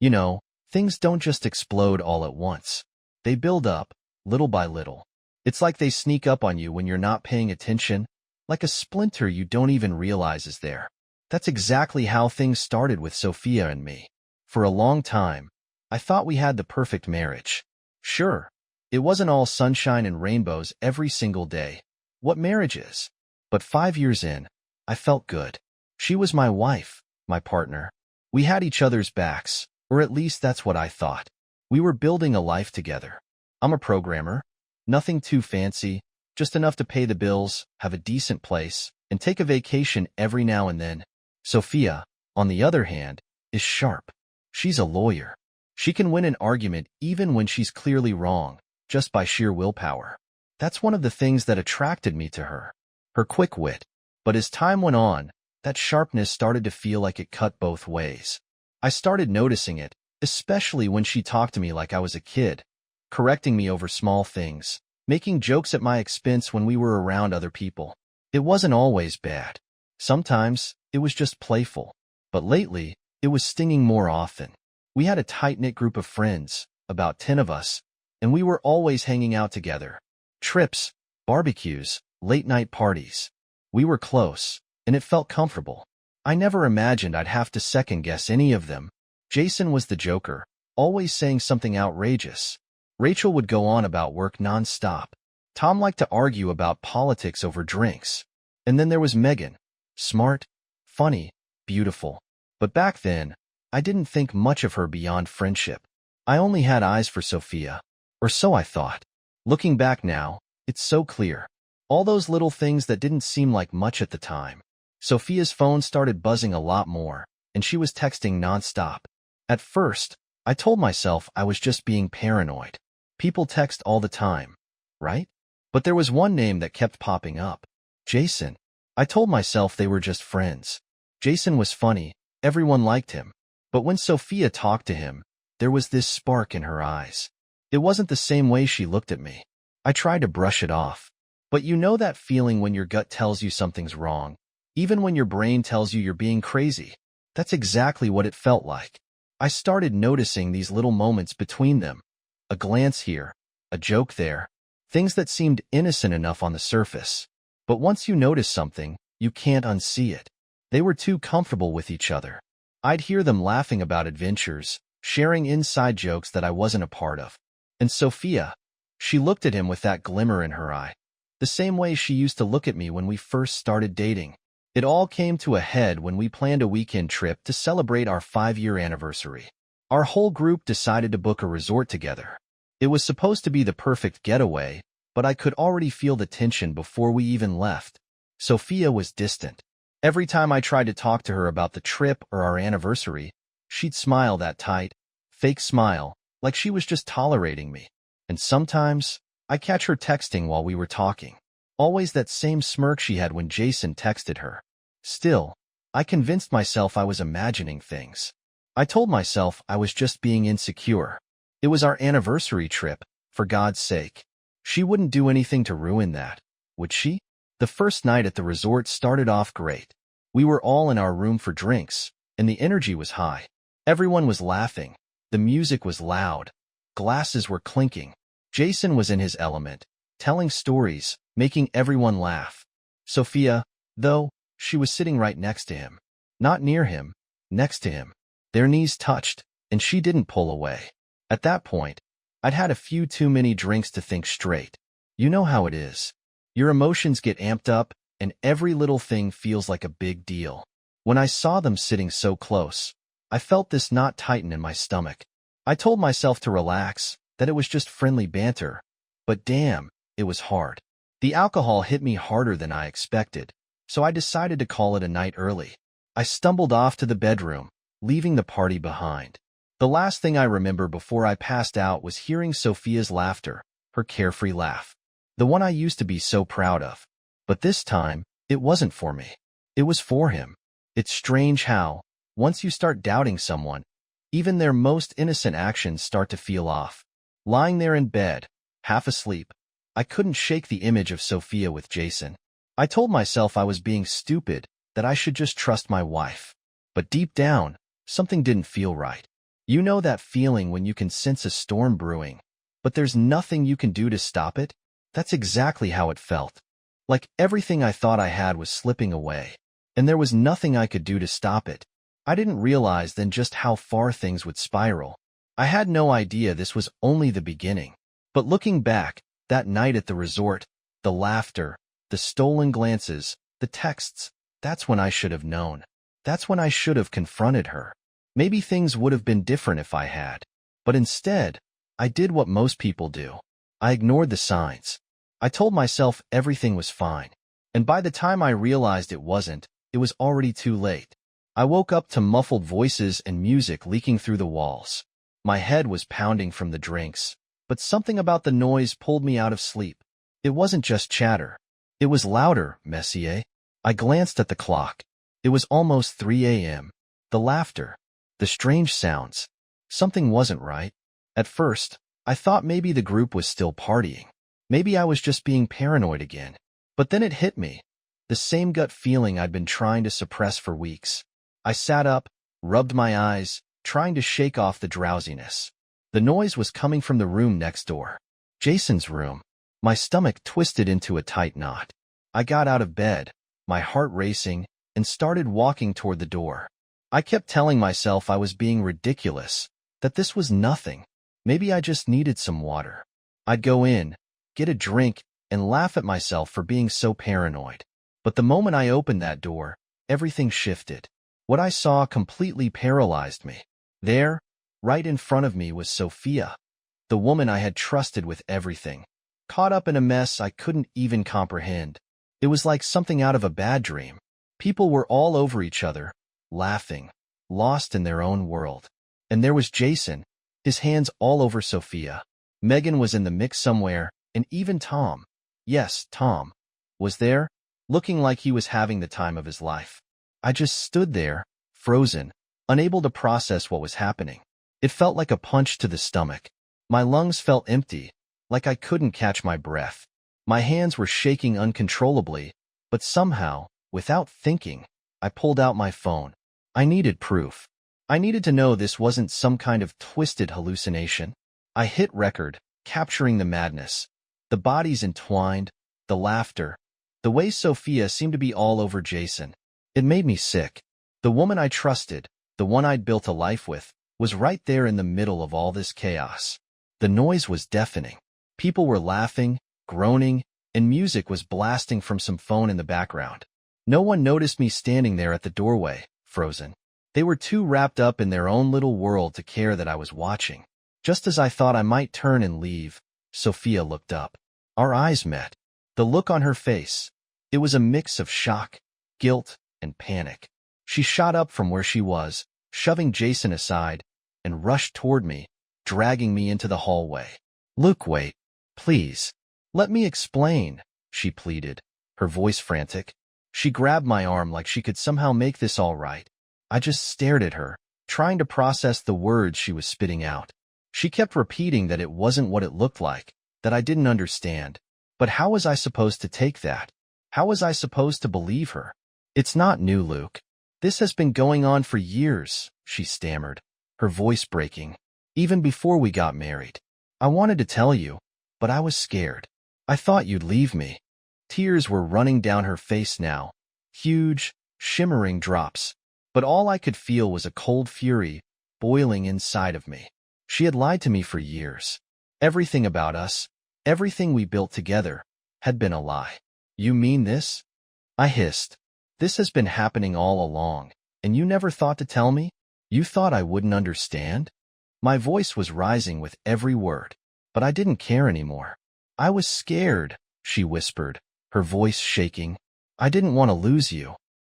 You know, things don't just explode all at once. They build up, little by little. It's like they sneak up on you when you're not paying attention, like a splinter you don't even realize is there. That's exactly how things started with Sophia and me. For a long time, I thought we had the perfect marriage. Sure, it wasn't all sunshine and rainbows every single day. What marriage is. But 5 years in, I felt good. She was my wife, my partner. We had each other's backs, or at least that's what I thought. We were building a life together. I'm a programmer. Nothing too fancy, just enough to pay the bills, have a decent place, and take a vacation every now and then. Sophia, on the other hand, is sharp. She's a lawyer. She can win an argument even when she's clearly wrong, just by sheer willpower. That's one of the things that attracted me to her. Her quick wit. But as time went on, that sharpness started to feel like it cut both ways. I started noticing it, especially when she talked to me like I was a kid, correcting me over small things, making jokes at my expense when we were around other people. It wasn't always bad. Sometimes, it was just playful. But lately, it was stinging more often. We had a tight-knit group of friends, about 10 of us, and we were always hanging out together. Trips, barbecues, late-night parties. We were close, and it felt comfortable. I never imagined I'd have to second-guess any of them. Jason was the joker, always saying something outrageous. Rachel would go on about work non-stop. Tom liked to argue about politics over drinks. And then there was Megan. Smart, funny, beautiful. But back then, I didn't think much of her beyond friendship. I only had eyes for Sophia. Or so I thought. Looking back now, it's so clear. All those little things that didn't seem like much at the time. Sophia's phone started buzzing a lot more, and she was texting nonstop. At first, I told myself I was just being paranoid. People text all the time, right? But there was one name that kept popping up. Jason. I told myself they were just friends. Jason was funny, everyone liked him. But when Sophia talked to him, there was this spark in her eyes. It wasn't the same way she looked at me. I tried to brush it off. But you know that feeling when your gut tells you something's wrong, even when your brain tells you you're being crazy? That's exactly what it felt like. I started noticing these little moments between them. A glance here, a joke there, things that seemed innocent enough on the surface. But once you notice something, you can't unsee it. They were too comfortable with each other. I'd hear them laughing about adventures, sharing inside jokes that I wasn't a part of. And Sophia, she looked at him with that glimmer in her eye. The same way she used to look at me when we first started dating. It all came to a head when we planned a weekend trip to celebrate our 5-year anniversary. Our whole group decided to book a resort together. It was supposed to be the perfect getaway, but I could already feel the tension before we even left. Sophia was distant. Every time I tried to talk to her about the trip or our anniversary, she'd smile that tight, fake smile, like she was just tolerating me. And sometimes, I catch her texting while we were talking. Always that same smirk she had when Jason texted her. Still, I convinced myself I was imagining things. I told myself I was just being insecure. It was our anniversary trip, for God's sake. She wouldn't do anything to ruin that, would she? The first night at the resort started off great. We were all in our room for drinks, and the energy was high. Everyone was laughing. The music was loud. Glasses were clinking. Jason was in his element, telling stories, making everyone laugh. Sophia, though, she was sitting right next to him. Not near him, next to him. Their knees touched, and she didn't pull away. At that point, I'd had a few too many drinks to think straight. You know how it is. Your emotions get amped up, and every little thing feels like a big deal. When I saw them sitting so close, I felt this knot tighten in my stomach. I told myself to relax, that it was just friendly banter. But damn, it was hard. The alcohol hit me harder than I expected, so I decided to call it a night early. I stumbled off to the bedroom, leaving the party behind. The last thing I remember before I passed out was hearing Sophia's laughter, her carefree laugh. The one I used to be so proud of. But this time, it wasn't for me. It was for him. It's strange how, once you start doubting someone, even their most innocent actions start to feel off. Lying there in bed, half asleep, I couldn't shake the image of Sophia with Jason. I told myself I was being stupid, that I should just trust my wife. But deep down, something didn't feel right. You know that feeling when you can sense a storm brewing, but there's nothing you can do to stop it? That's exactly how it felt. Like everything I thought I had was slipping away, and there was nothing I could do to stop it. I didn't realize then just how far things would spiral. I had no idea this was only the beginning. But looking back, that night at the resort, the laughter, the stolen glances, the texts, that's when I should have known. That's when I should have confronted her. Maybe things would have been different if I had. But instead, I did what most people do. I ignored the signs. I told myself everything was fine. And by the time I realized it wasn't, it was already too late. I woke up to muffled voices and music leaking through the walls. My head was pounding from the drinks, but something about the noise pulled me out of sleep. It wasn't just chatter. It was louder, Messier. I glanced at the clock. It was almost 3 a.m. The laughter, the strange sounds. Something wasn't right. At first, I thought maybe the group was still partying. Maybe I was just being paranoid again. But then it hit me. The same gut feeling I'd been trying to suppress for weeks. I sat up, rubbed my eyes, trying to shake off the drowsiness. The noise was coming from the room next door. Jason's room. My stomach twisted into a tight knot. I got out of bed, my heart racing, and started walking toward the door. I kept telling myself I was being ridiculous, that this was nothing. Maybe I just needed some water. I'd go in, get a drink, and laugh at myself for being so paranoid. But the moment I opened that door, everything shifted. What I saw completely paralyzed me. There, right in front of me, was Sophia, the woman I had trusted with everything, caught up in a mess I couldn't even comprehend. It was like something out of a bad dream. People were all over each other, laughing, lost in their own world. And there was Jason, his hands all over Sophia. Megan was in the mix somewhere, and even Tom, yes, Tom, was there, looking like he was having the time of his life. I just stood there, frozen, unable to process what was happening. It felt like a punch to the stomach. My lungs felt empty, like I couldn't catch my breath. My hands were shaking uncontrollably, but somehow, without thinking, I pulled out my phone. I needed proof. I needed to know this wasn't some kind of twisted hallucination. I hit record, capturing the madness. The bodies entwined, the laughter, the way Sophia seemed to be all over Jason. It made me sick. The woman I trusted, the one I'd built a life with, was right there in the middle of all this chaos. The noise was deafening. People were laughing, groaning, and music was blasting from some phone in the background. No one noticed me standing there at the doorway, frozen. They were too wrapped up in their own little world to care that I was watching. Just as I thought I might turn and leave, Sophia looked up. Our eyes met. The look on her face, it was a mix of shock, guilt, and panic. She shot up from where she was, shoving Jason aside, and rushed toward me, dragging me into the hallway. Luke, wait. Please. Let me explain, she pleaded, her voice frantic. She grabbed my arm like she could somehow make this all right. I just stared at her, trying to process the words she was spitting out. She kept repeating that it wasn't what it looked like, that I didn't understand. But how was I supposed to take that? How was I supposed to believe her? It's not new, Luke. This has been going on for years, she stammered, her voice breaking. Even before we got married. I wanted to tell you, but I was scared. I thought you'd leave me. Tears were running down her face now, huge, shimmering drops. But all I could feel was a cold fury boiling inside of me. She had lied to me for years. Everything about us, everything we built together, had been a lie. You mean this? I hissed. This has been happening all along, and you never thought to tell me? You thought I wouldn't understand? My voice was rising with every word, but I didn't care anymore. I was scared, she whispered, her voice shaking. I didn't want to lose you.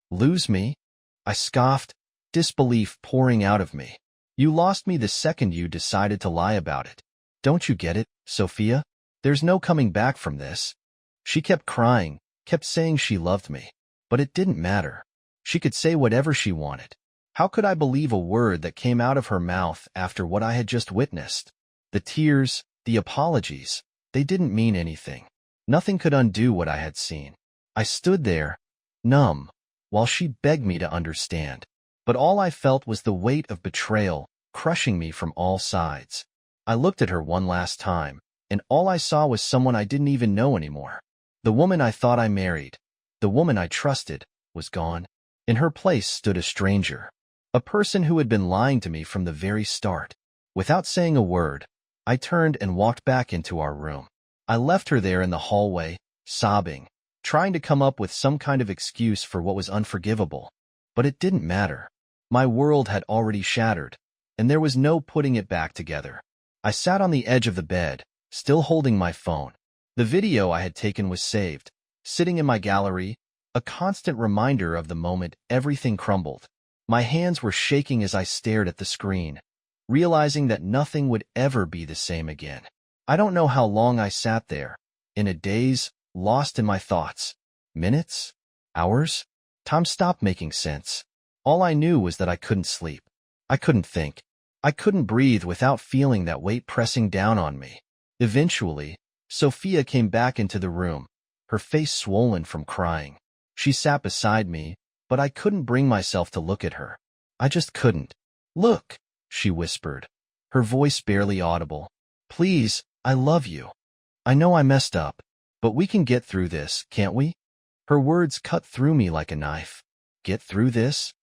Lose me? I scoffed, disbelief pouring out of me. You lost me the second you decided to lie about it. Don't you get it, Sophia? There's no coming back from this. She kept crying, kept saying she loved me. But it didn't matter. She could say whatever she wanted. How could I believe a word that came out of her mouth after what I had just witnessed? The tears, the apologies, they didn't mean anything. Nothing could undo what I had seen. I stood there, numb, while she begged me to understand. But all I felt was the weight of betrayal crushing me from all sides. I looked at her one last time, and all I saw was someone I didn't even know anymore. The woman I thought I married, the woman I trusted, was gone. In her place stood a stranger, a person who had been lying to me from the very start. Without saying a word, I turned and walked back into our room. I left her there in the hallway, sobbing, trying to come up with some kind of excuse for what was unforgivable. But it didn't matter. My world had already shattered, and there was no putting it back together. I sat on the edge of the bed, still holding my phone. The video I had taken was saved, sitting in my gallery, a constant reminder of the moment everything crumbled. My hands were shaking as I stared at the screen, realizing that nothing would ever be the same again. I don't know how long I sat there, in a daze, lost in my thoughts. Minutes? Hours? Time stopped making sense. All I knew was that I couldn't sleep. I couldn't think. I couldn't breathe without feeling that weight pressing down on me. Eventually, Sophia came back into the room, her face swollen from crying. She sat beside me, but I couldn't bring myself to look at her. I just couldn't. "Look," she whispered, her voice barely audible. "Please, I love you. I know I messed up, but we can get through this, can't we?" Her words cut through me like a knife. Get through this?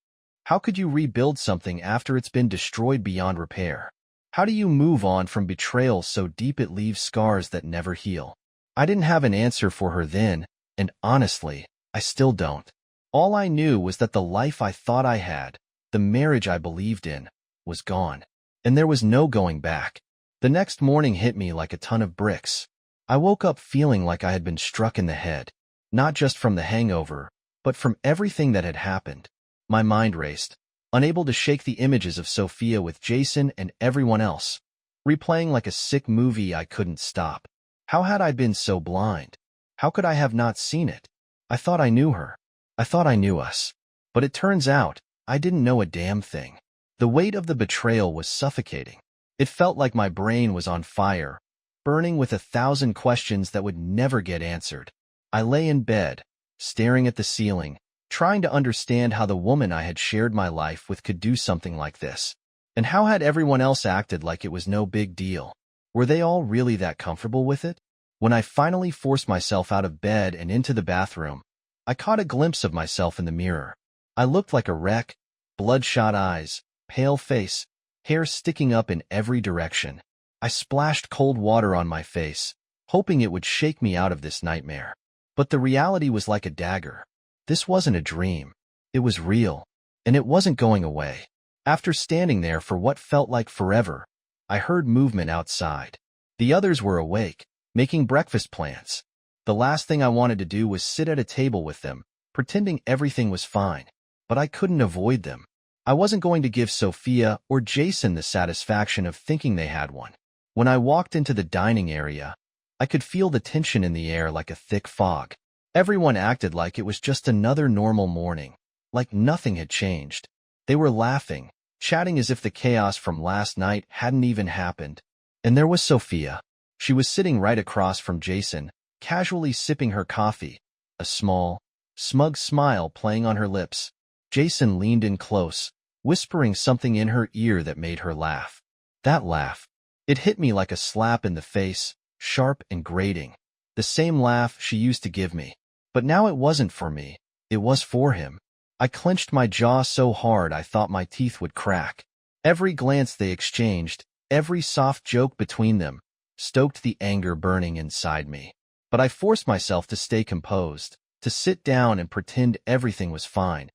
How could you rebuild something after it's been destroyed beyond repair? How do you move on from betrayal so deep it leaves scars that never heal? I didn't have an answer for her then, and honestly, I still don't. All I knew was that the life I thought I had, the marriage I believed in, was gone, and there was no going back. The next morning hit me like a ton of bricks. I woke up feeling like I had been struck in the head, not just from the hangover, but from everything that had happened. My mind raced, unable to shake the images of Sophia with Jason and everyone else, replaying like a sick movie I couldn't stop. How had I been so blind? How could I have not seen it? I thought I knew her. I thought I knew us. But it turns out, I didn't know a damn thing. The weight of the betrayal was suffocating. It felt like my brain was on fire, burning with 1,000 questions that would never get answered. I lay in bed, staring at the ceiling, trying to understand how the woman I had shared my life with could do something like this. And how had everyone else acted like it was no big deal? Were they all really that comfortable with it? When I finally forced myself out of bed and into the bathroom, I caught a glimpse of myself in the mirror. I looked like a wreck, bloodshot eyes, pale face, hair sticking up in every direction. I splashed cold water on my face, hoping it would shake me out of this nightmare. But the reality was like a dagger. This wasn't a dream. It was real, and it wasn't going away. After standing there for what felt like forever, I heard movement outside. The others were awake, making breakfast plans. The last thing I wanted to do was sit at a table with them, pretending everything was fine. But I couldn't avoid them. I wasn't going to give Sophia or Jason the satisfaction of thinking they had one. When I walked into the dining area, I could feel the tension in the air like a thick fog. Everyone acted like it was just another normal morning, like nothing had changed. They were laughing, chatting as if the chaos from last night hadn't even happened. And there was Sophia. She was sitting right across from Jason, casually sipping her coffee, a small, smug smile playing on her lips. Jason leaned in close, whispering something in her ear that made her laugh. That laugh. It hit me like a slap in the face, sharp and grating. The same laugh she used to give me. But now it wasn't for me. It was for him. I clenched my jaw so hard I thought my teeth would crack. Every glance they exchanged, every soft joke between them, stoked the anger burning inside me. But I forced myself to stay composed, to sit down and pretend everything was fine,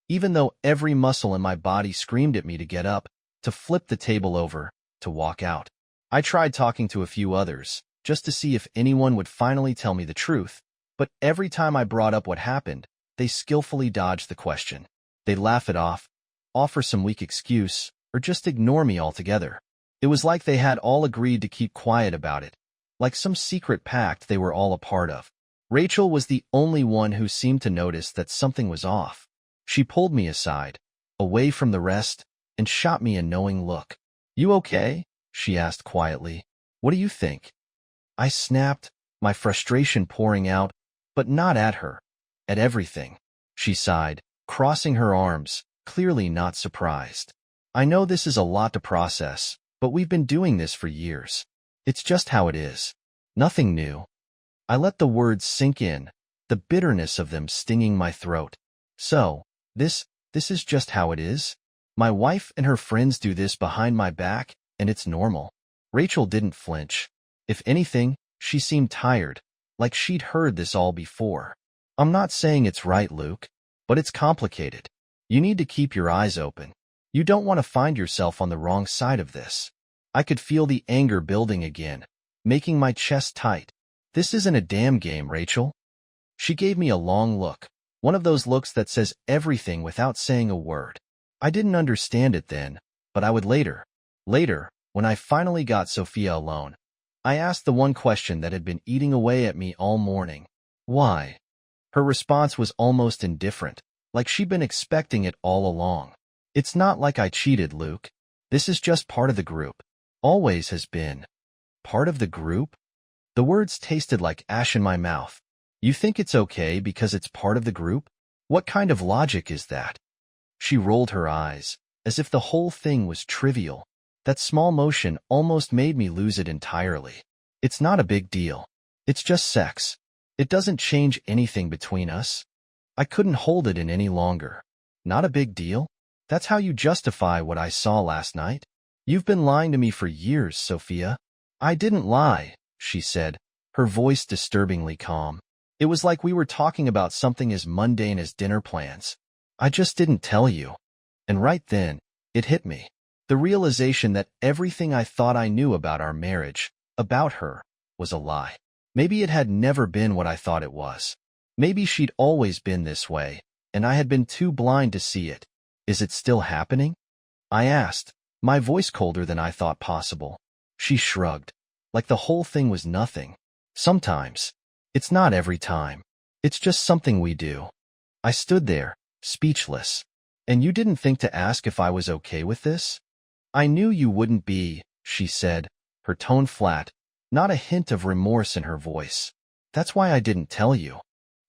even though every muscle in my body screamed at me to get up, to flip the table over, to walk out. I tried talking to a few others, just to see if anyone would finally tell me the truth, but every time I brought up what happened, they skillfully dodged the question. They'd laugh it off, offer some weak excuse, or just ignore me altogether. It was like they had all agreed to keep quiet about it, like some secret pact they were all a part of. Rachel was the only one who seemed to notice that something was off. She pulled me aside, away from the rest, and shot me a knowing look. "You okay?" she asked quietly. "What do you think?" I snapped, my frustration pouring out, but not at her, at everything. She sighed, crossing her arms, clearly not surprised. I know this is a lot to process, but we've been doing this for years. It's just how it is. Nothing new. I let the words sink in, the bitterness of them stinging my throat. So, this is just how it is? My wife and her friends do this behind my back, and it's normal. Rachel didn't flinch. If anything, she seemed tired, like she'd heard this all before. I'm not saying it's right, Luke, but it's complicated. You need to keep your eyes open. You don't want to find yourself on the wrong side of this. I could feel the anger building again, making my chest tight. This isn't a damn game, Rachel. She gave me a long look, one of those looks that says everything without saying a word. I didn't understand it then, but I would later. Later, when I finally got Sophia alone, I asked the one question that had been eating away at me all morning. Why? Her response was almost indifferent, like she'd been expecting it all along. It's not like I cheated, Luke. This is just part of the group. Always has been. Part of the group? The words tasted like ash in my mouth. You think it's okay because it's part of the group? What kind of logic is that? She rolled her eyes, as if the whole thing was trivial. That small motion almost made me lose it entirely. It's not a big deal. It's just sex. It doesn't change anything between us. I couldn't hold it in any longer. Not a big deal? That's how you justify what I saw last night? You've been lying to me for years, Sophia. I didn't lie, she said, her voice disturbingly calm. It was like we were talking about something as mundane as dinner plans. I just didn't tell you. And right then, it hit me. The realization that everything I thought I knew about our marriage, about her, was a lie. Maybe it had never been what I thought it was. Maybe she'd always been this way, and I had been too blind to see it. Is it still happening? I asked, my voice colder than I thought possible. She shrugged, like the whole thing was nothing. Sometimes. It's not every time. It's just something we do. I stood there, speechless. And you didn't think to ask if I was okay with this? I knew you wouldn't be, she said, her tone flat, not a hint of remorse in her voice. That's why I didn't tell you.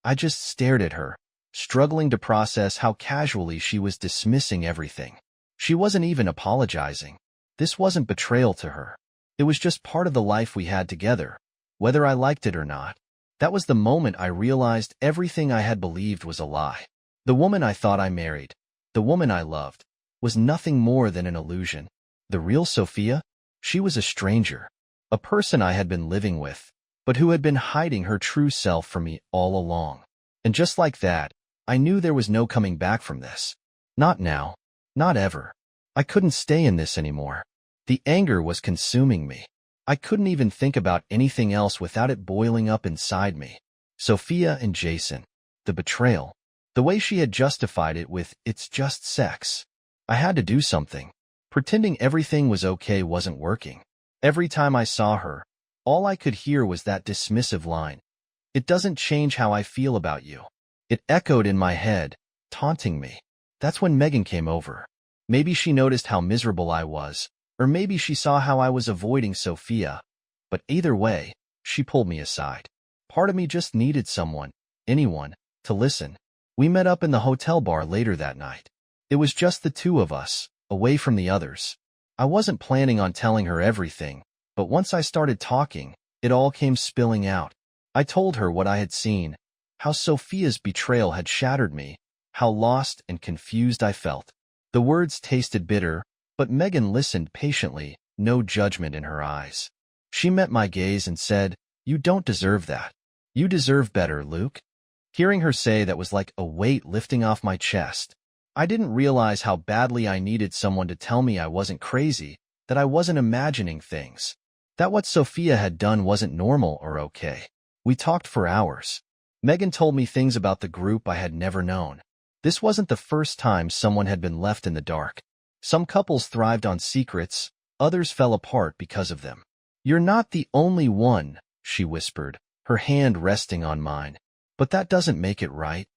I just stared at her, struggling to process how casually she was dismissing everything. She wasn't even apologizing. This wasn't betrayal to her. It was just part of the life we had together, whether I liked it or not. That was the moment I realized everything I had believed was a lie. The woman I thought I married, the woman I loved, was nothing more than an illusion. The real Sophia? She was a stranger, a person I had been living with, but who had been hiding her true self from me all along. And just like that, I knew there was no coming back from this. Not now. Not ever. I couldn't stay in this anymore. The anger was consuming me. I couldn't even think about anything else without it boiling up inside me. Sophia and Jason. The betrayal. The way she had justified it with, it's just sex. I had to do something. Pretending everything was okay wasn't working. Every time I saw her, all I could hear was that dismissive line. It doesn't change how I feel about you. It echoed in my head, taunting me. That's when Megan came over. Maybe she noticed how miserable I was, or maybe she saw how I was avoiding Sophia. But either way, she pulled me aside. Part of me just needed someone, anyone, to listen. We met up in the hotel bar later that night. It was just the two of us, away from the others. I wasn't planning on telling her everything, but once I started talking, it all came spilling out. I told her what I had seen, how Sophia's betrayal had shattered me, how lost and confused I felt. The words tasted bitter, but Megan listened patiently, no judgment in her eyes. She met my gaze and said, "You don't deserve that. You deserve better, Luke." Hearing her say that was like a weight lifting off my chest. I didn't realize how badly I needed someone to tell me I wasn't crazy, that I wasn't imagining things, that what Sophia had done wasn't normal or okay. We talked for hours. Megan told me things about the group I had never known. This wasn't the first time someone had been left in the dark. Some couples thrived on secrets, others fell apart because of them. "You're not the only one," she whispered, her hand resting on mine. "But that doesn't make it right."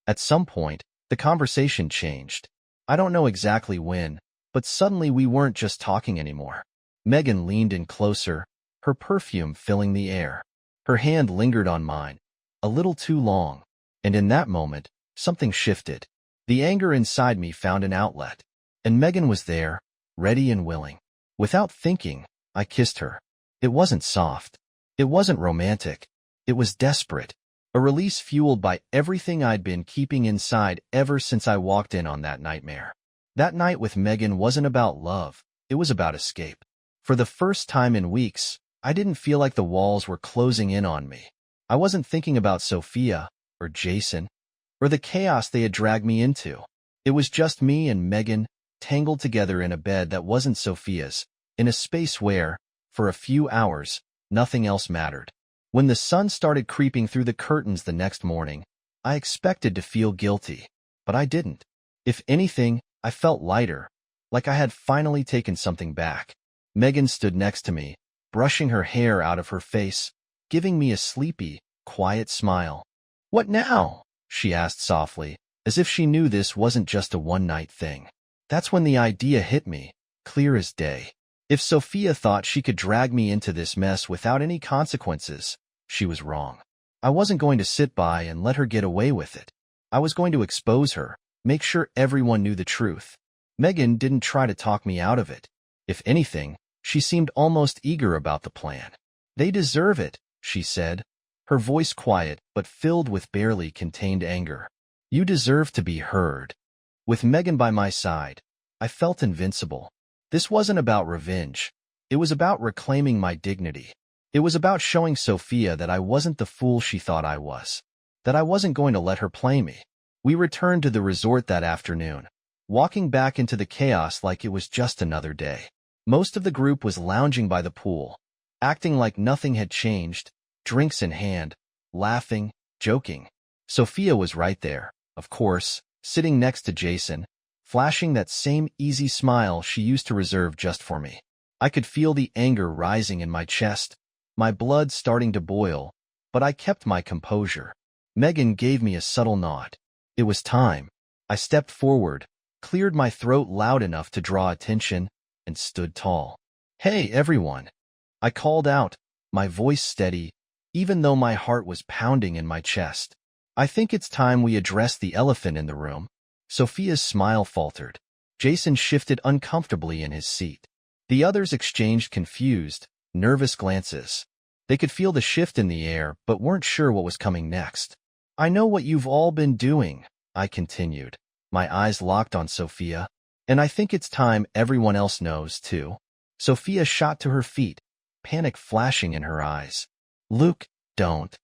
At some point, the conversation changed. I don't know exactly when, but suddenly we weren't just talking anymore. Megan leaned in closer, her perfume filling the air. Her hand lingered on mine, a little too long, and in that moment, something shifted. The anger inside me found an outlet. And Megan was there, ready and willing. Without thinking, I kissed her. It wasn't soft. It wasn't romantic. It was desperate. A release fueled by everything I'd been keeping inside ever since I walked in on that nightmare. That night with Megan wasn't about love. It was about escape. For the first time in weeks, I didn't feel like the walls were closing in on me. I wasn't thinking about Sophia, or Jason, or the chaos they had dragged me into. It was just me and Megan, tangled together in a bed that wasn't Sophia's, in a space where, for a few hours, nothing else mattered. When the sun started creeping through the curtains the next morning, I expected to feel guilty, but I didn't. If anything, I felt lighter, like I had finally taken something back. Megan stood next to me, brushing her hair out of her face, giving me a sleepy, quiet smile. "What now?" she asked softly, as if she knew this wasn't just a one-night thing. That's when the idea hit me, clear as day. If Sophia thought she could drag me into this mess without any consequences, she was wrong. I wasn't going to sit by and let her get away with it. I was going to expose her, make sure everyone knew the truth. Megan didn't try to talk me out of it. If anything, she seemed almost eager about the plan. "They deserve it," she said, her voice quiet but filled with barely contained anger. "You deserve to be heard." With Megan by my side, I felt invincible. This wasn't about revenge. It was about reclaiming my dignity. It was about showing Sophia that I wasn't the fool she thought I was, that I wasn't going to let her play me. We returned to the resort that afternoon, walking back into the chaos like it was just another day. Most of the group was lounging by the pool, acting like nothing had changed, drinks in hand, laughing, joking. Sophia was right there, of course, sitting next to Jason, flashing that same easy smile she used to reserve just for me. I could feel the anger rising in my chest, my blood starting to boil, but I kept my composure. Megan gave me a subtle nod. It was time. I stepped forward, cleared my throat loud enough to draw attention, and stood tall. "Hey, everyone!" I called out, my voice steady, even though my heart was pounding in my chest. "I think it's time we address the elephant in the room." Sophia's smile faltered. Jason shifted uncomfortably in his seat. The others exchanged confused, nervous glances. They could feel the shift in the air, but weren't sure what was coming next. "I know what you've all been doing," I continued, my eyes locked on Sophia, "and I think it's time everyone else knows, too." Sophia shot to her feet, panic flashing in her eyes. "Luke, don't."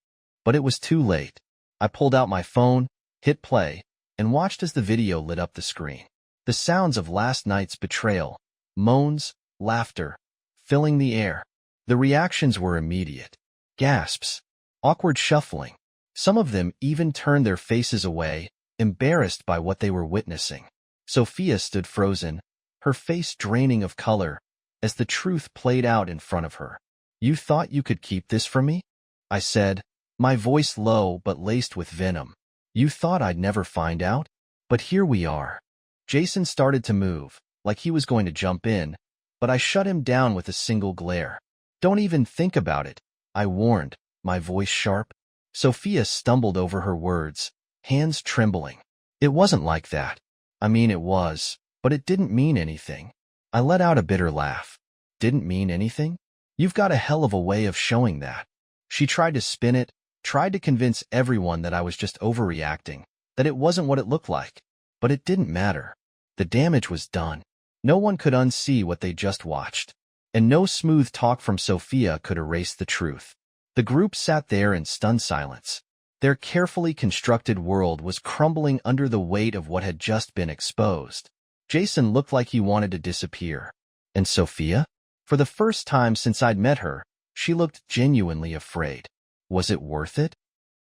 But it was too late. I pulled out my phone, hit play, and watched as the video lit up the screen. The sounds of last night's betrayal, moans, laughter, filling the air. The reactions were immediate. Gasps, awkward shuffling. Some of them even turned their faces away, embarrassed by what they were witnessing. Sophia stood frozen, her face draining of color, as the truth played out in front of her. "You thought you could keep this from me?" I said, my voice low but laced with venom. "You thought I'd never find out? But here we are." Jason started to move, like he was going to jump in, but I shut him down with a single glare. "Don't even think about it," I warned, my voice sharp. Sophia stumbled over her words, hands trembling. "It wasn't like that. I mean, it was, but it didn't mean anything." I let out a bitter laugh. "Didn't mean anything? You've got a hell of a way of showing that." She tried to spin it, tried to convince everyone that I was just overreacting, that it wasn't what it looked like. But it didn't matter. The damage was done. No one could unsee what they just watched. And no smooth talk from Sophia could erase the truth. The group sat there in stunned silence. Their carefully constructed world was crumbling under the weight of what had just been exposed. Jason looked like he wanted to disappear. And Sophia? For the first time since I'd met her, she looked genuinely afraid. Was it worth it?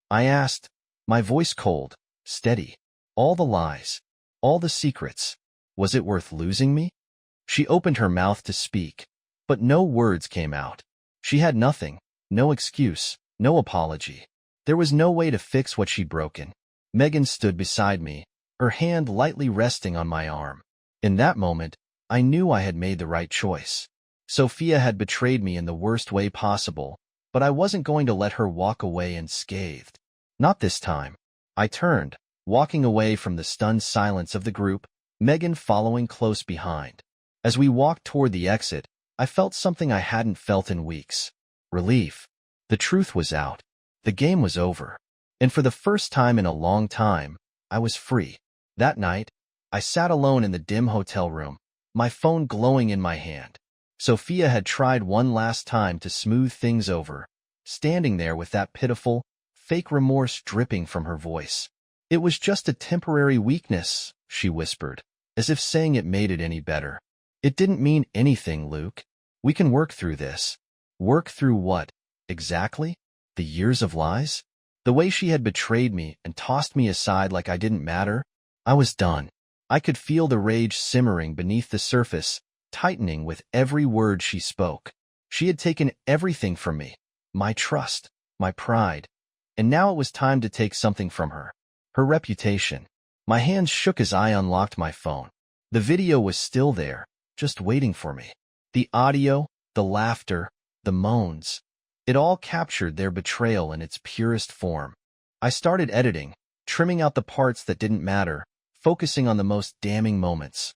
I asked, my voice cold, steady. All the lies, all the secrets. Was it worth losing me? She opened her mouth to speak, but no words came out. She had nothing, no excuse, no apology. There was no way to fix what she'd broken. Megan stood beside me, her hand lightly resting on my arm. In that moment, I knew I had made the right choice. Sophia had betrayed me in the worst way possible, but I wasn't going to let her walk away unscathed. Not this time. I turned, walking away from the stunned silence of the group, Megan following close behind. As we walked toward the exit, I felt something I hadn't felt in weeks. Relief. The truth was out. The game was over. And for the first time in a long time, I was free. That night, I sat alone in the dim hotel room, my phone glowing in my hand. Sophia had tried one last time to smooth things over, standing there with that pitiful, fake remorse dripping from her voice. "It was just a temporary weakness," she whispered, as if saying it made it any better. "It didn't mean anything, Luke. We can work through this." Work through what, exactly? The years of lies? The way she had betrayed me and tossed me aside like I didn't matter? I was done. I could feel the rage simmering beneath the surface, tightening with every word she spoke. She had taken everything from me, my trust, my pride, and now it was time to take something from her. Her reputation. My hands shook as I unlocked my phone. The video was still there, just waiting for me. The audio, the laughter, the moans. It all captured their betrayal in its purest form. I started editing, trimming out the parts that didn't matter, focusing on the most damning moments.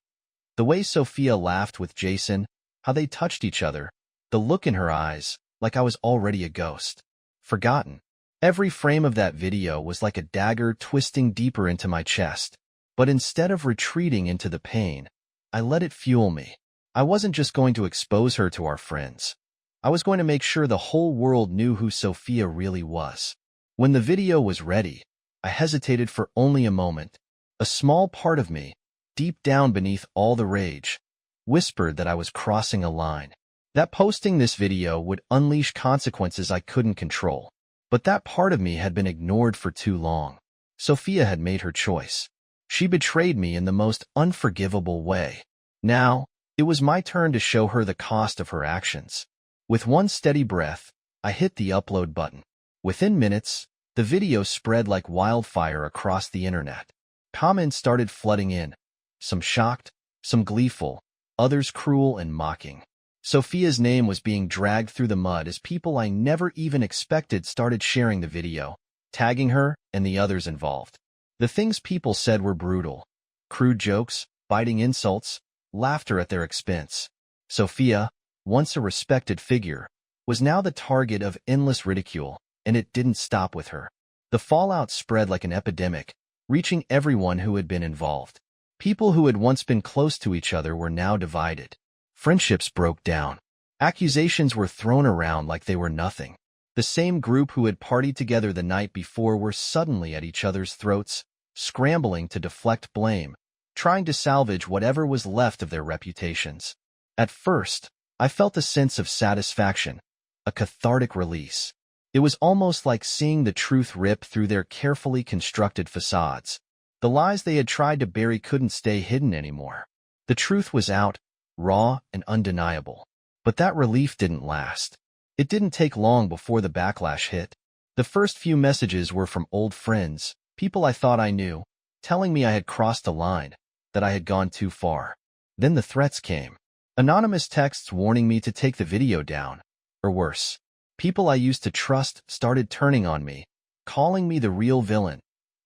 The way Sophia laughed with Jason, how they touched each other, the look in her eyes, like I was already a ghost. Forgotten. Every frame of that video was like a dagger twisting deeper into my chest. But instead of retreating into the pain, I let it fuel me. I wasn't just going to expose her to our friends. I was going to make sure the whole world knew who Sophia really was. When the video was ready, I hesitated for only a moment. A small part of me, deep down beneath all the rage, whispered that I was crossing a line. That posting this video would unleash consequences I couldn't control. But that part of me had been ignored for too long. Sophia had made her choice. She betrayed me in the most unforgivable way. Now, it was my turn to show her the cost of her actions. With one steady breath, I hit the upload button. Within minutes, the video spread like wildfire across the internet. Comments started flooding in, some shocked, some gleeful, others cruel and mocking. Sophia's name was being dragged through the mud as people I never even expected started sharing the video, tagging her and the others involved. The things people said were brutal. Crude jokes, biting insults, laughter at their expense. Sophia, once a respected figure, was now the target of endless ridicule, and it didn't stop with her. The fallout spread like an epidemic, reaching everyone who had been involved. People who had once been close to each other were now divided. Friendships broke down. Accusations were thrown around like they were nothing. The same group who had partied together the night before were suddenly at each other's throats, scrambling to deflect blame, trying to salvage whatever was left of their reputations. At first, I felt a sense of satisfaction, a cathartic release. It was almost like seeing the truth rip through their carefully constructed facades. The lies they had tried to bury couldn't stay hidden anymore. The truth was out, raw and undeniable. But that relief didn't last. It didn't take long before the backlash hit. The first few messages were from old friends, people I thought I knew, telling me I had crossed a line, that I had gone too far. Then the threats came. Anonymous texts warning me to take the video down. Or worse, people I used to trust started turning on me, calling me the real villain,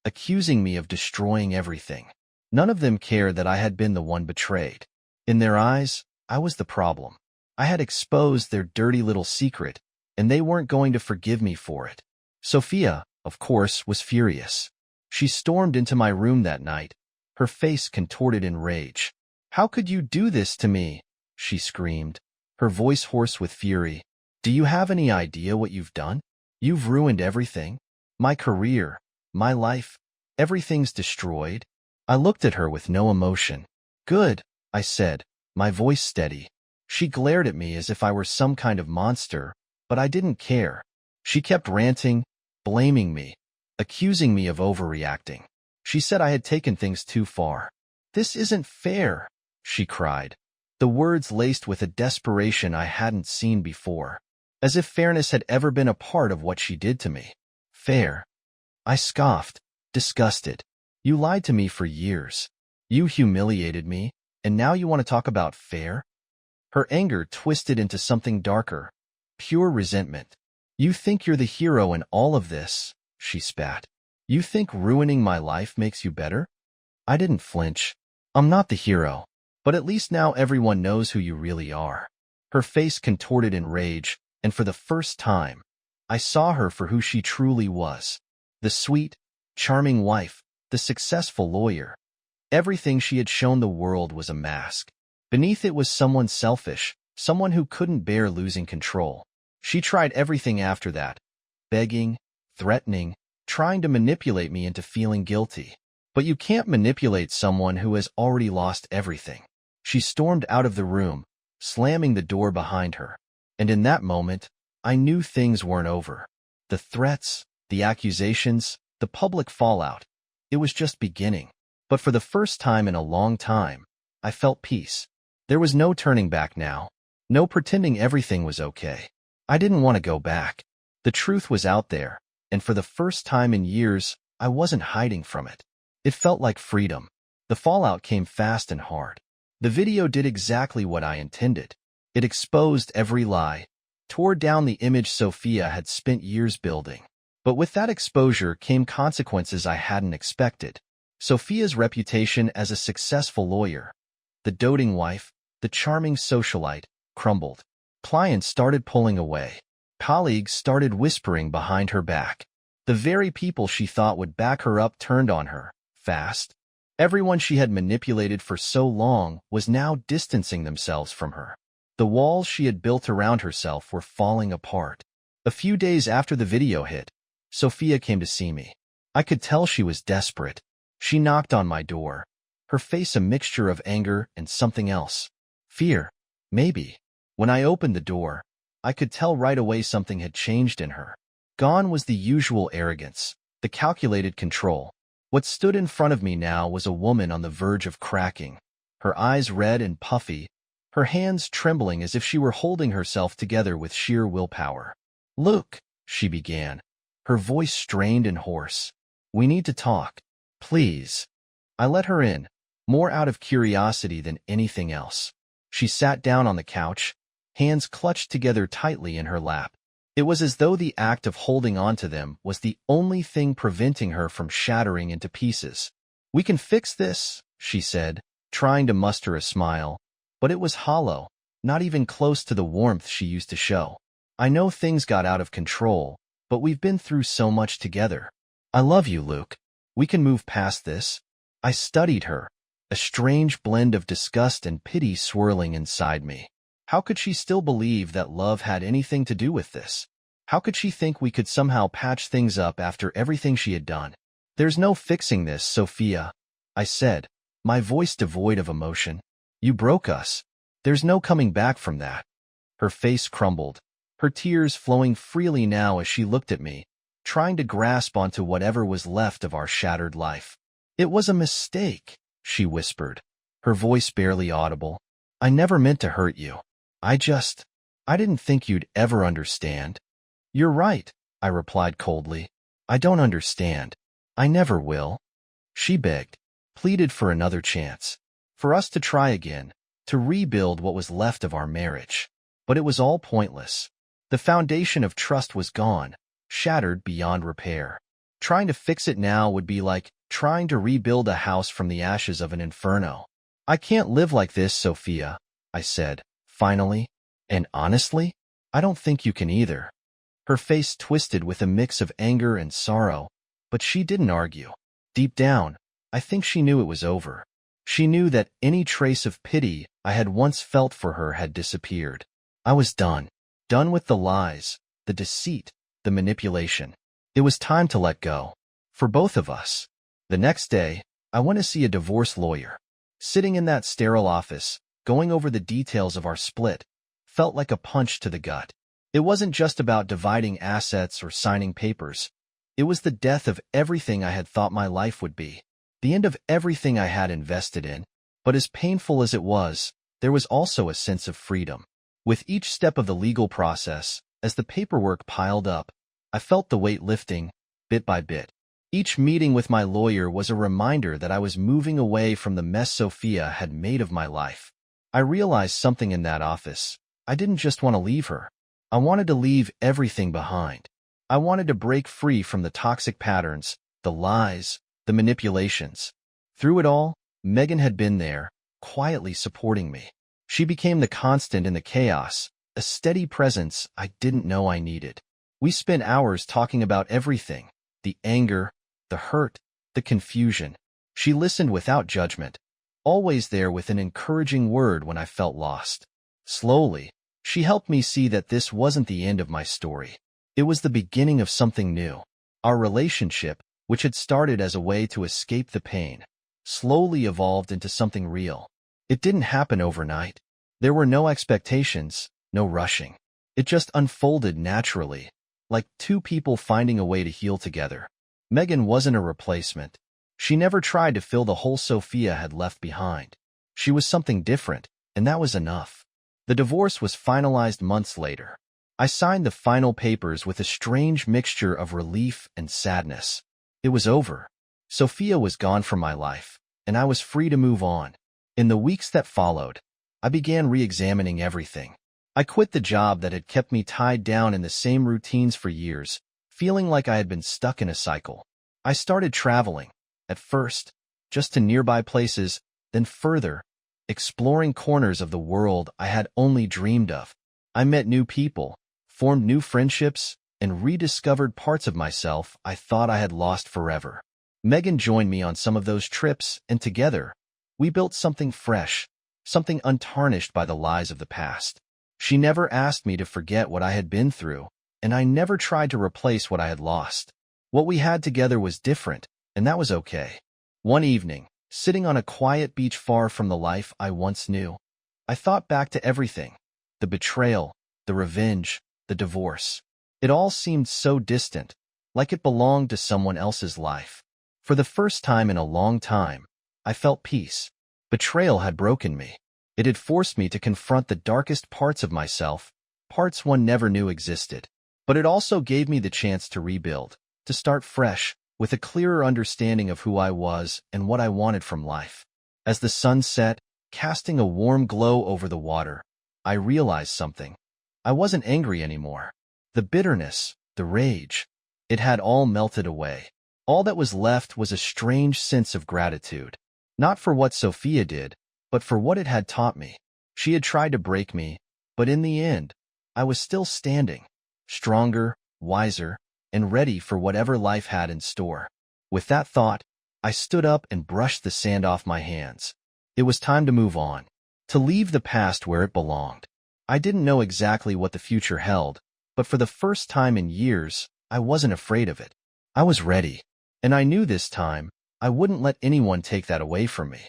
accusing me of destroying everything. None of them cared that I had been the one betrayed. In their eyes, I was the problem. I had exposed their dirty little secret, and they weren't going to forgive me for it. Sophia, of course, was furious. She stormed into my room that night, her face contorted in rage. "How could you do this to me?" she screamed, her voice hoarse with fury. "Do you have any idea what you've done? You've ruined everything. My career, my life, everything's destroyed." I looked at her with no emotion. "Good," I said, my voice steady. She glared at me as if I were some kind of monster, but I didn't care. She kept ranting, blaming me, accusing me of overreacting. She said I had taken things too far. "This isn't fair," she cried, the words laced with a desperation I hadn't seen before, as if fairness had ever been a part of what she did to me. "Fair?" I scoffed, disgusted. "You lied to me for years. You humiliated me, and now you want to talk about fair?" Her anger twisted into something darker, pure resentment. "You think you're the hero in all of this," she spat. "You think ruining my life makes you better?" I didn't flinch. I'm not the hero, but at least now everyone knows who you really are. Her face contorted in rage, and for the first time, I saw her for who she truly was. The sweet, charming wife, the successful lawyer. Everything she had shown the world was a mask. Beneath it was someone selfish, someone who couldn't bear losing control. She tried everything after that, begging, threatening, trying to manipulate me into feeling guilty. But you can't manipulate someone who has already lost everything. She stormed out of the room, slamming the door behind her. And in that moment, I knew things weren't over. The threats, the accusations, the public fallout, it was just beginning. But for the first time in a long time, I felt peace. There was no turning back now. No pretending everything was okay. I didn't want to go back. The truth was out there, and for the first time in years, I wasn't hiding from it. It felt like freedom. The fallout came fast and hard. The video did exactly what I intended. It exposed every lie, tore down the image Sophia had spent years building. But with that exposure came consequences I hadn't expected. Sophia's reputation as a successful lawyer, the doting wife, the charming socialite, crumbled. Clients started pulling away. Colleagues started whispering behind her back. The very people she thought would back her up turned on her, fast. Everyone she had manipulated for so long was now distancing themselves from her. The walls she had built around herself were falling apart. A few days after the video hit, Sophia came to see me. I could tell she was desperate. She knocked on my door, her face a mixture of anger and something else. Fear, maybe. When I opened the door, I could tell right away something had changed in her. Gone was the usual arrogance, the calculated control. What stood in front of me now was a woman on the verge of cracking, her eyes red and puffy, her hands trembling as if she were holding herself together with sheer willpower. "Luke," she began, her voice strained and hoarse. "We need to talk. Please." I let her in, more out of curiosity than anything else. She sat down on the couch, hands clutched together tightly in her lap. It was as though the act of holding on to them was the only thing preventing her from shattering into pieces. "We can fix this," she said, trying to muster a smile, but it was hollow, not even close to the warmth she used to show. "I know things got out of control, but we've been through so much together. I love you, Luke. We can move past this." I studied her, a strange blend of disgust and pity swirling inside me. How could she still believe that love had anything to do with this? How could she think we could somehow patch things up after everything she had done? "There's no fixing this, Sophia," I said, my voice devoid of emotion. "You broke us. There's no coming back from that." Her face crumbled, her tears flowing freely now as she looked at me, trying to grasp onto whatever was left of our shattered life. "It was a mistake," she whispered, her voice barely audible. "I never meant to hurt you. I didn't think you'd ever understand." "You're right," I replied coldly. "I don't understand. I never will." She begged, pleaded for another chance, for us to try again, to rebuild what was left of our marriage. But it was all pointless. The foundation of trust was gone, shattered beyond repair. Trying to fix it now would be like trying to rebuild a house from the ashes of an inferno. "I can't live like this, Sophia," I said, finally, "and honestly, I don't think you can either." Her face twisted with a mix of anger and sorrow, but she didn't argue. Deep down, I think she knew it was over. She knew that any trace of pity I had once felt for her had disappeared. I was done. Done with the lies, the deceit, the manipulation. It was time to let go. For both of us. The next day, I went to see a divorce lawyer. Sitting in that sterile office, going over the details of our split, felt like a punch to the gut. It wasn't just about dividing assets or signing papers. It was the death of everything I had thought my life would be, the end of everything I had invested in. But as painful as it was, there was also a sense of freedom. With each step of the legal process, as the paperwork piled up, I felt the weight lifting, bit by bit. Each meeting with my lawyer was a reminder that I was moving away from the mess Sophia had made of my life. I realized something in that office. I didn't just want to leave her. I wanted to leave everything behind. I wanted to break free from the toxic patterns, the lies, the manipulations. Through it all, Megan had been there, quietly supporting me. She became the constant in the chaos, a steady presence I didn't know I needed. We spent hours talking about everything, the anger, the hurt, the confusion. She listened without judgment, always there with an encouraging word when I felt lost. Slowly, she helped me see that this wasn't the end of my story. It was the beginning of something new. Our relationship, which had started as a way to escape the pain, slowly evolved into something real. It didn't happen overnight. There were no expectations, no rushing. It just unfolded naturally, like two people finding a way to heal together. Megan wasn't a replacement. She never tried to fill the hole Sophia had left behind. She was something different, and that was enough. The divorce was finalized months later. I signed the final papers with a strange mixture of relief and sadness. It was over. Sophia was gone from my life, and I was free to move on. In the weeks that followed, I began re-examining everything. I quit the job that had kept me tied down in the same routines for years, feeling like I had been stuck in a cycle. I started traveling, at first, just to nearby places, then further, exploring corners of the world I had only dreamed of. I met new people, formed new friendships, and rediscovered parts of myself I thought I had lost forever. Megan joined me on some of those trips, and together, we built something fresh, something untarnished by the lies of the past. She never asked me to forget what I had been through, and I never tried to replace what I had lost. What we had together was different, and that was okay. One evening, sitting on a quiet beach far from the life I once knew, I thought back to everything. The betrayal, the revenge, the divorce. It all seemed so distant, like it belonged to someone else's life. For the first time in a long time, I felt peace. Betrayal had broken me. It had forced me to confront the darkest parts of myself, parts one never knew existed. But it also gave me the chance to rebuild, to start fresh, with a clearer understanding of who I was and what I wanted from life. As the sun set, casting a warm glow over the water, I realized something. I wasn't angry anymore. The bitterness, the rage, it had all melted away. All that was left was a strange sense of gratitude. Not for what Sophia did, but for what it had taught me. She had tried to break me, but in the end, I was still standing, stronger, wiser, and ready for whatever life had in store. With that thought, I stood up and brushed the sand off my hands. It was time to move on, to leave the past where it belonged. I didn't know exactly what the future held, but for the first time in years, I wasn't afraid of it. I was ready, and I knew this time, I wouldn't let anyone take that away from me.